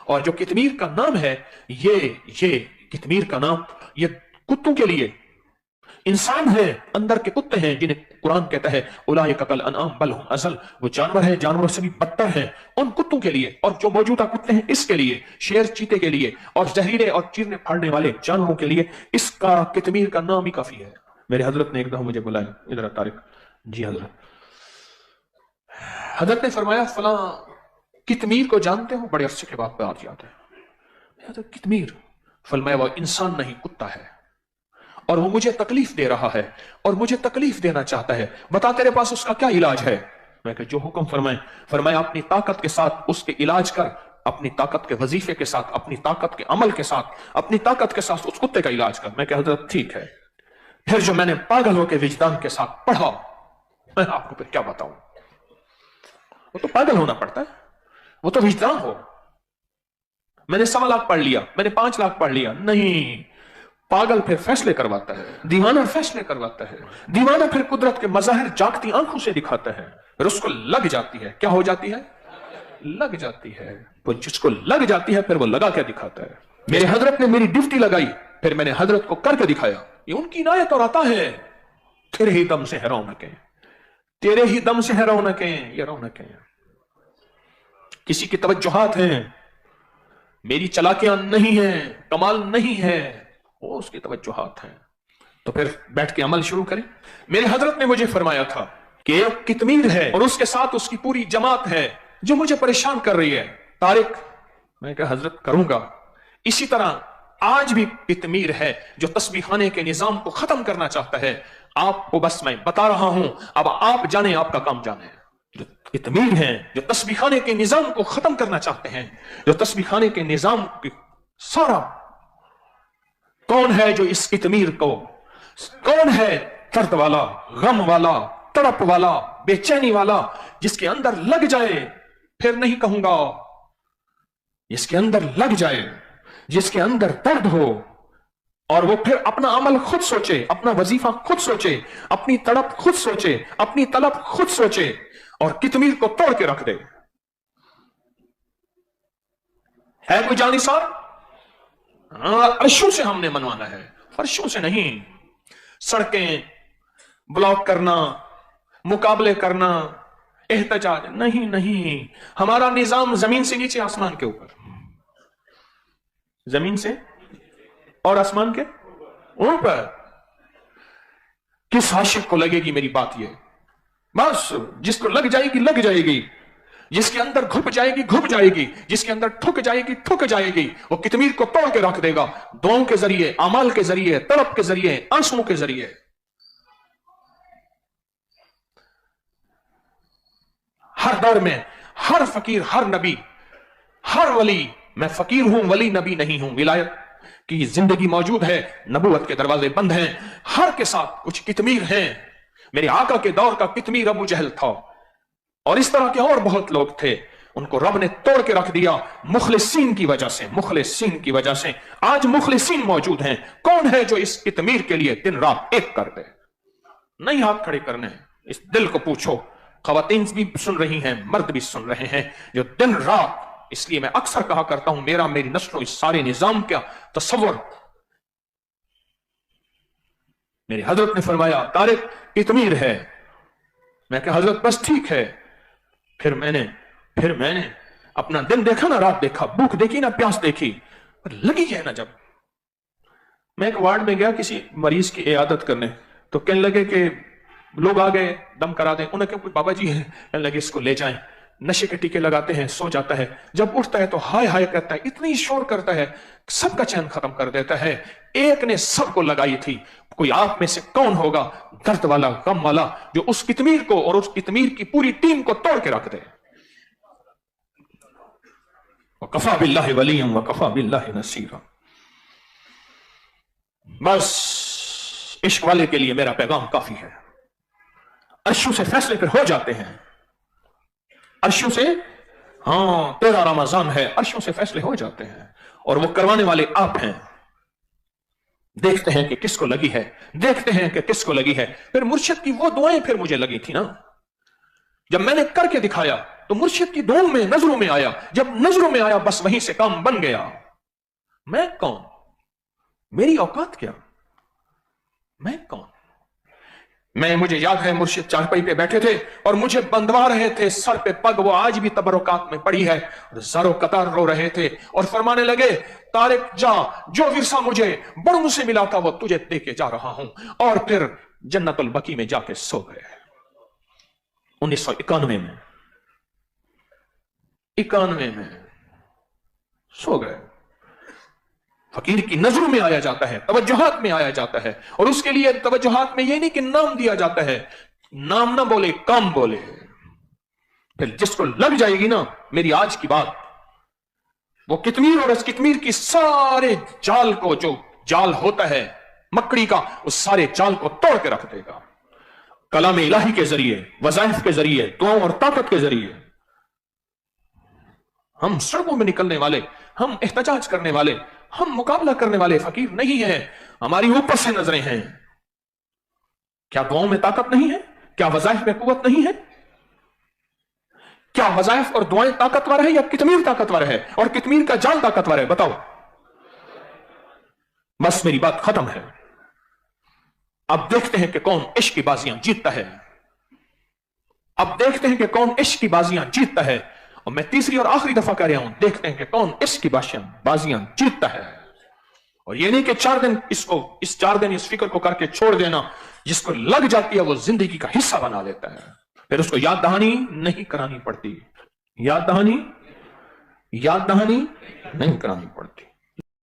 और जो कितमीर का नाम है, ये कितमीर का नाम ये कुत्तों के लिए, इंसान है अंदर के कुत्ते हैं जिन्हें कुरान कहता है उलाइका कल अनआम बल हुम अज़ल, वो जानवर है, जानवरों से भी बदतर हैं, उन कुत्तों के लिए। और जो मौजूदा कुत्ते हैं इसके लिए, शेर चीते के लिए, और जहरीले और चीरने फाड़ने वाले जानवरों के लिए इसका कितमीर का नाम ही काफी है। मेरे हजरत ने एक दफा मुझे बुलाया, इधर तारिक जी हजरत, हजरत ने फरमाया फला कितमीर को जानते हो? बड़े अरसे के बाद बात याद है। कितमीर? फरमाया वो इंसान नहीं कुत्ता है, और वो मुझे तकलीफ दे रहा है और मुझे तकलीफ देना चाहता है, बता तेरे पास उसका क्या इलाज है? मैं कहा जो हुक्म फरमाए। फरमाया अपनी ताकत के साथ उसके इलाज कर, अपनी ताकत के वजीफे के साथ, अपनी ताकत के अमल के साथ, अपनी ताकत के साथ उस कुत्ते का इलाज कर। मैं कहा हजरत ठीक है। फिर जो मैंने पागल होकर विजदान के साथ पढ़ा, मैं आपको फिर क्या बताऊं, वो तो पागल होना पड़ता है, वो तो विजदान हो। मैंने 1.25 लाख पढ़ लिया, मैंने 5 लाख पढ़ लिया, नहीं, पागल फिर फैसले करवाता है, दीवाना फैसले करवाता है, दीवाना फिर कुदरत के मज़ाहिर जागती आंखों से दिखाता है, फिर उसको लग जाती है। क्या हो जाती है? लग जाती है। वो जिसको लग जाती है फिर वो लगा के दिखाता है। मेरे हजरत ने मेरी ड्यूटी लगाई, फिर मैंने हजरत को करके दिखाया। ये उनकी इनायत और अता है। तेरे ही दम से है रौनकें, तेरे ही दम से है रौनकें, ये रौनकें। किसी की तवज्जुहात हैं, मेरी चलाकियां नहीं है, कमाल नहीं है, वो उसकी तवज्जुहात हैं। तो फिर बैठ के अमल शुरू करें। मेरे हजरत ने मुझे फरमाया था कि एक कितमीर है और उसके साथ उसकी पूरी जमात है जो मुझे परेशान कर रही है। तारिक, मैं कहा हजरत करूंगा। इसी तरह आज भी कितमीर है जो तस्बीहाने के निजाम को खत्म करना चाहता है। आपको बस मैं बता रहा हूं, अब आप जाने, आपका काम जाने। जो कितमीर हैं जो तस्बीहाने के निजाम को खत्म करना चाहते हैं, जो तस्बीहाने के निजाम की सारा, कौन है जो इस कितमीर को, कौन है दर्द वाला, गम वाला, तड़प वाला, बेचैनी वाला, जिसके अंदर लग जाए, फिर नहीं कहूंगा, जिसके अंदर लग जाए, जिसके अंदर दर्द हो, और वो फिर अपना अमल खुद सोचे, अपना वजीफा खुद सोचे, अपनी तड़प खुद सोचे, अपनी तलब खुद सोचे, और कितमीर को तोड़ के रख दे। है कोई जानी साहब? अर्शों से हमने मनवाना है, फर्शों से नहीं। सड़कें ब्लॉक करना, मुकाबले करना, एहतजाज नहीं, नहीं। हमारा निजाम जमीन से नीचे, आसमान के ऊपर, जमीन से और आसमान के ऊपर। किस आशिक को लगेगी मेरी बात? ये बस जिसको लग जाएगी, लग जाएगी, जिसके अंदर घुप जाएगी, घुप जाएगी, जिसके अंदर ठुक जाएगी, ठुक जाएगी, वो कितमीर को तोड़ के रख देगा। दुआओं के जरिए, अमाल के जरिए, तड़प के जरिए, आंसुओं के जरिए। हर दौर में हर फकीर, हर नबी, हर वली, मैं फकीर हूं, वली नबी नहीं हूं, विलायत की जिंदगी मौजूद है, नबूवत के दरवाजे बंद हैं, हर के साथ कुछ कितमीर हैं। मेरे आका के दौर का कितमीर अबू जहल था, और इस तरह के और बहुत लोग थे। उनको रब ने तोड़ के रख दिया मुखलिसीन की वजह से, मुखलिसीन की वजह से। आज मुखलिसीन मौजूद हैं। कौन है जो इस कितमीर के लिए दिन रात एक कर दे? नहीं हाथ खड़े करने, इस दिल को पूछो। खवातीन भी सुन रही हैं, मर्द भी सुन रहे हैं, जो दिन रात, इसलिए मैं अक्सर कहा करता हूं, मेरा, मेरी नस्लों, इस सारे निजाम का तसव्वुर। मेरी हजरत ने फरमाया तारिक कितमीर है। मैं कहा हजरत बस ठीक है। फिर मैंने अपना दिन देखा ना, रात देखा, भूख देखी ना, प्यास देखी, पर लगी है ना। जब मैं एक वार्ड में गया किसी मरीज की इयादत करने, तो कहने लगे कि लोग आ गए, दम करा दें। उन्हें कहा कोई बाबा जी हैं, कहने लगे इसको ले जाएं। नशे के टीके लगाते हैं, सो जाता है, जब उठता है तो हाय हाय कहता है, इतनी शोर करता है, सबका चैन खत्म कर देता है। एक ने सबको लगाई थी। कोई आप में से कौन होगा दर्द वाला, गम वाला, जो उस कितमीर को और उस कितमीर की पूरी टीम को तोड़ के रख दे? वकफा बिल्लाहि वलिय्यन वकफा बिल्लाहि नसीरा। बस इश्क वाले के लिए मेरा पैगाम काफी है। अर्शों से फैसले फिर हो जाते हैं, अर्शों से, हाँ 13 रमजान है, अर्शों से फैसले हो जाते हैं, और वो करवाने वाले आप हैं। देखते हैं कि किसको लगी है, देखते हैं कि किसको लगी है। फिर मुर्शिद की वो दुआएं फिर मुझे लगी थी ना, जब मैंने करके दिखाया, تو مرشد کی دعاؤں میں نظروں میں آیا، جب نظروں میں آیا بس وہیں سے کام بن گیا۔ میں کون؟ میری اوقات کیا؟ میں کون؟ مجھے یاد ہے مرشد چارپائی پہ بیٹھے تھے اور مجھے بندوا رہے تھے، سر پہ پگ وہ آج بھی تبرکات میں پڑی ہے، اور زارو قطار رو رہے تھے اور فرمانے لگے طارق جا، جو ورثہ مجھے بڑوں سے ملا تھا وہ تجھے دے کے جا رہا ہوں۔ اور پھر جنت البقیع میں جا کے سو گئے 1991 میں، 91 میں سو گئے۔ فقیر کی نظروں میں آیا جاتا ہے، توجہات میں آیا جاتا ہے، اور اس کے لیے توجہات میں یہ نہیں کہ نام دیا جاتا ہے، نام نہ بولے کام بولے۔ پھر جس کو لگ جائے گی نا میری آج کی بات، وہ کتمیر اور اس کتمیر کی سارے جال کو، جو جال ہوتا ہے مکڑی کا، اس سارے جال کو توڑ کے رکھ دے گا، کلام الہی کے ذریعے، وظائف کے ذریعے، دعاؤں اور طاقت کے ذریعے۔ ہم سڑکوں میں نکلنے والے، ہم احتجاج کرنے والے، ہم مقابلہ کرنے والے فقیر نہیں ہیں، ہماری اوپر سے نظریں ہیں۔ کیا دعاؤں میں طاقت نہیں ہے؟ کیا وظائف میں قوت نہیں ہے؟ کیا وظائف اور دعائیں طاقتور ہے یا کتمیر طاقتور ہے اور کتمیر کا جال طاقتور ہے؟ بتاؤ۔ بس میری بات ختم ہے۔ اب دیکھتے ہیں کہ کون عشق کی بازیاں جیتتا ہے، اب دیکھتے ہیں کہ کون عشق کی بازیاں جیتتا ہے، اور میں تیسری اور آخری دفعہ کہہ رہا ہوں، دیکھتے ہیں کہ کون عشق کی بازیاں جیتتا ہے۔ اور یہ نہیں کہ 4 دن اس 4 دن اس فکر کو کر کے چھوڑ دینا، جس کو لگ جاتی ہے وہ زندگی کا حصہ بنا لیتا ہے، پھر اس کو یاد دہانی نہیں کرانی پڑتی، یاد دہانی نہیں کرانی پڑتی۔